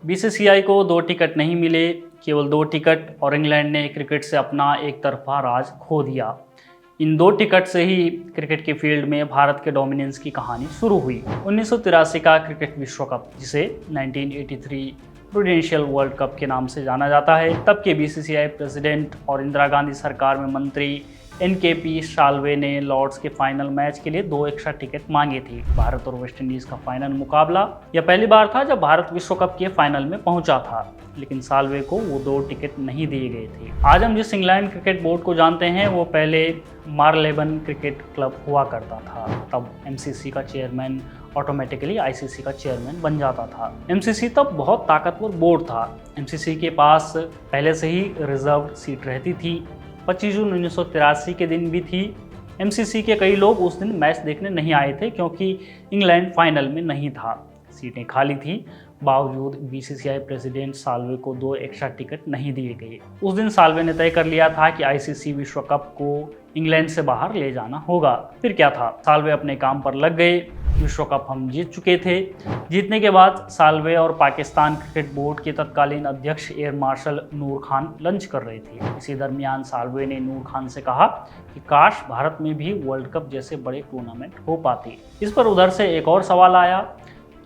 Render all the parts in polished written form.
BCCI को 2 ticket नहीं मिले, केवल 2 टिकट, और इंग्लैंड ने क्रिकेट से अपना एक तरफा राज खो दिया। इन 2 टिकट से ही क्रिकेट के फील्ड में भारत के डोमिनेंस की कहानी शुरू हुई। 1983 का क्रिकेट विश्व कप, जिसे 1983 प्रूडेंशियल वर्ल्ड कप के नाम से जाना जाता है, तब के बीसीसीआई प्रेसिडेंट और इंदिरा गांधी सरकार में मंत्री एनकेपी साल्वे ने लॉर्ड्स के फाइनल मैच के लिए 2 एक्स्ट्रा टिकट मांगे थे। भारत और वेस्टइंडीज का फाइनल मुकाबला यह पहली बार था जब भारत विश्व कप के फाइनल में पहुंचा था, लेकिन साल्वे को वो 2 टिकट नहीं दिए गए थे। आज हम जिस इंग्लैंड क्रिकेट बोर्ड को जानते हैं वो पहले मार्लेबन क्रिकेट क्लब हुआ करता था। तब एमसीसी का चेयरमैन ऑटोमेटिकली आईसीसी का चेयरमैन बन जाता था। एमसीसी तब बहुत ताकतवर बोर्ड था। एमसीसी के पास पहले से ही रिजर्व सीट रहती थी। 25 जून 1983 के दिन भी थी। एमसीसी के कई लोग उस दिन मैच देखने नहीं आए थे क्योंकि इंग्लैंड फाइनल में नहीं था, सीटें खाली थी। बावजूद बीसीसीआई प्रेसिडेंट साल्वे को 2 एक्स्ट्रा टिकट नहीं दिए गए। उस दिन साल्वे ने तय कर लिया था कि आईसीसी विश्व कप को इंग्लैंड से बाहर ले जाना होगा। फिर क्या था, साल्वे अपने काम पर लग गए। विश्व कप हम जीत चुके थे। जीतने के बाद साल्वे और पाकिस्तान क्रिकेट बोर्ड के तत्कालीन अध्यक्ष एयर मार्शल नूर खान लंच कर रहे थे। इसी दरमियान साल्वे ने नूर खान से कहा कि काश भारत में भी वर्ल्ड कप जैसे बड़े टूर्नामेंट हो पाते। इस पर उधर से एक और सवाल आया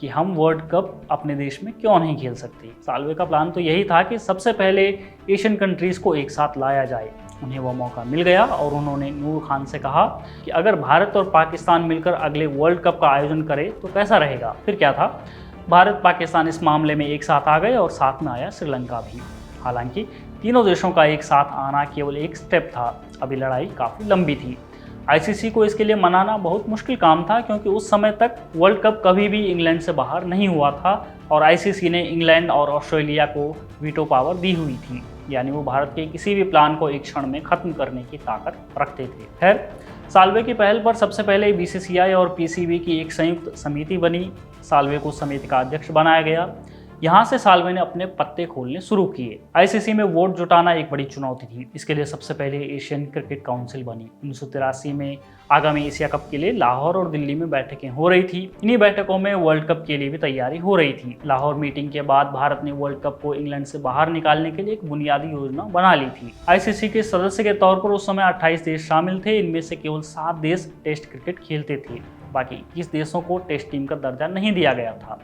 कि हम वर्ल्ड कप अपने देश में क्यों नहीं खेल सकते। साल्वे का प्लान तो यही था कि सबसे पहले एशियन कंट्रीज को एक साथ लाया जाए। उन्हें वह मौका मिल गया और उन्होंने नूर खान से कहा कि अगर भारत और पाकिस्तान मिलकर अगले वर्ल्ड कप का आयोजन करे तो कैसा रहेगा। फिर क्या था, भारत पाकिस्तान इस मामले में एक साथ आ गए और साथ में आया श्रीलंका भी। हालांकि तीनों देशों का एक साथ आना केवल एक स्टेप था, अभी लड़ाई काफ़ी लंबी थी। आईसीसी को इसके लिए मनाना बहुत मुश्किल काम था क्योंकि उस समय तक वर्ल्ड कप कभी भी इंग्लैंड से बाहर नहीं हुआ था और आईसीसी ने इंग्लैंड और ऑस्ट्रेलिया को वीटो पावर दी हुई थी, यानी वो भारत के किसी भी प्लान को एक क्षण में खत्म करने की ताकत रखते थे। खैर, साल्वे की पहल पर सबसे पहले बीसीसीआई और पीसीबी की एक संयुक्त समिति बनी। साल्वे को समिति का अध्यक्ष बनाया गया। यहाँ से साल्वे ने अपने पत्ते खोलने शुरू किए। आईसीसी में वोट जुटाना एक बड़ी चुनौती थी। इसके लिए सबसे पहले एशियन क्रिकेट काउंसिल बनी। 1983 में आगामी एशिया कप के लिए लाहौर और दिल्ली में बैठकें हो रही थी। इन्हीं बैठकों में वर्ल्ड कप के लिए भी तैयारी हो रही थी। लाहौर मीटिंग के बाद भारत ने वर्ल्ड कप को इंग्लैंड से बाहर निकालने के लिए एक बुनियादी योजना बना ली थी। आईसीसी के सदस्य के तौर पर उस समय 28 देश शामिल थे। इनमें से केवल 7 देश टेस्ट क्रिकेट खेलते थे, बाकी 21 देशों को टेस्ट टीम का दर्जा नहीं दिया गया था।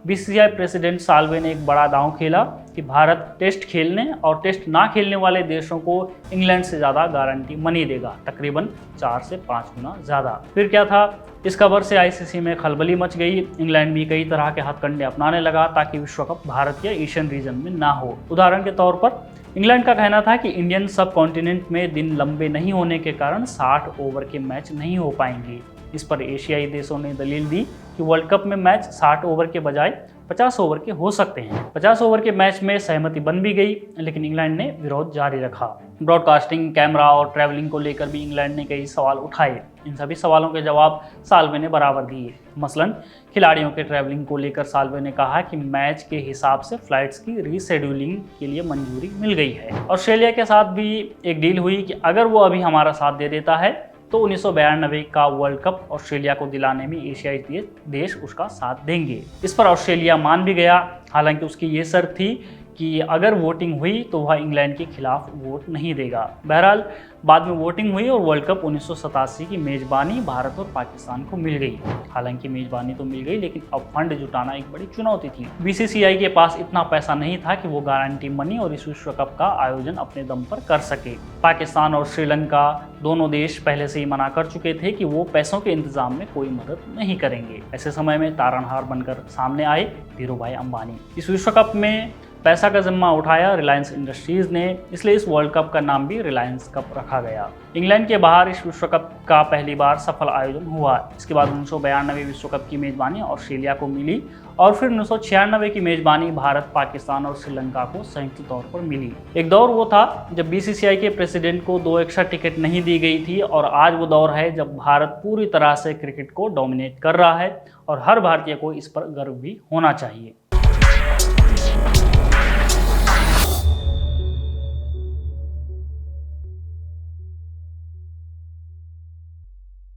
बीसीसीआई प्रेसिडेंट साल्वे ने एक बड़ा दांव खेला कि भारत टेस्ट खेलने और टेस्ट ना खेलने वाले देशों को इंग्लैंड से ज़्यादा गारंटी मनी देगा, तकरीबन 4 से 5 गुना ज़्यादा। फिर क्या था, इस खबर से आईसीसी में खलबली मच गई। इंग्लैंड भी कई तरह के हथकंडे अपनाने लगा ताकि विश्व कप भारत या एशियन रीजन में ना हो। उदाहरण के तौर पर इंग्लैंड का कहना था कि इंडियन सब कॉन्टिनेंट में दिन लंबे नहीं होने के कारण 60 ओवर के मैच नहीं हो पाएंगे। इस पर एशियाई देशों ने दलील दी कि वर्ल्ड कप में मैच 60 ओवर के बजाय 50 ओवर के हो सकते हैं। 50 ओवर के मैच में सहमति बन भी गई, लेकिन इंग्लैंड ने विरोध जारी रखा। ब्रॉडकास्टिंग, कैमरा और ट्रैवलिंग को लेकर भी इंग्लैंड ने कई सवाल उठाए। इन सभी सवालों के जवाब साल्वे ने बराबर दिए। मसलन खिलाड़ियों के ट्रैवलिंग को लेकर साल्वे ने कहा कि मैच के हिसाब से फ्लाइट्स की रीशेड्यूलिंग के लिए मंजूरी मिल गई है। ऑस्ट्रेलिया के साथ भी एक डील हुई कि अगर वो अभी हमारा साथ दे देता है तो 1992 का वर्ल्ड कप ऑस्ट्रेलिया को दिलाने में एशियाई देश उसका साथ देंगे। इस पर ऑस्ट्रेलिया मान भी गया। हालांकि उसकी ये शर्त थी कि अगर वोटिंग हुई तो वह इंग्लैंड के खिलाफ वोट नहीं देगा। बहरहाल बाद में वोटिंग हुई और वर्ल्ड कप 1987 की मेजबानी भारत और पाकिस्तान को मिल गई। हालांकि मेजबानी तो मिल गई, लेकिन अब फंड जुटाना एक बड़ी चुनौती थी। बीसीसीआई के पास इतना पैसा नहीं था कि वो गारंटी मनी और इस विश्व कप का आयोजन अपने दम पर कर सके। पाकिस्तान और श्रीलंका दोनों देश पहले से ही मना कर चुके थे कि वो पैसों के इंतजाम में कोई मदद नहीं करेंगे। ऐसे समय में तारनहार बनकर सामने आए धीरूभाई अंबानी। इस विश्व कप में पैसा का जिम्मा उठाया रिलायंस इंडस्ट्रीज ने, इसलिए इस वर्ल्ड कप का नाम भी रिलायंस कप रखा गया। इंग्लैंड के बाहर इस विश्व कप का पहली बार सफल आयोजन हुआ। इसके बाद 1992 विश्व कप की मेजबानी ऑस्ट्रेलिया को मिली और फिर 1996 की मेजबानी भारत, पाकिस्तान और श्रीलंका को संयुक्त तौर पर मिली। एक दौर वो था जब बीसीसीआई के प्रेसिडेंट को 2 एक्स्ट्रा टिकट नहीं दी गई थी, और आज वो दौर है जब भारत पूरी तरह से क्रिकेट को डोमिनेट कर रहा है और हर भारतीय को इस पर गर्व भी होना चाहिए।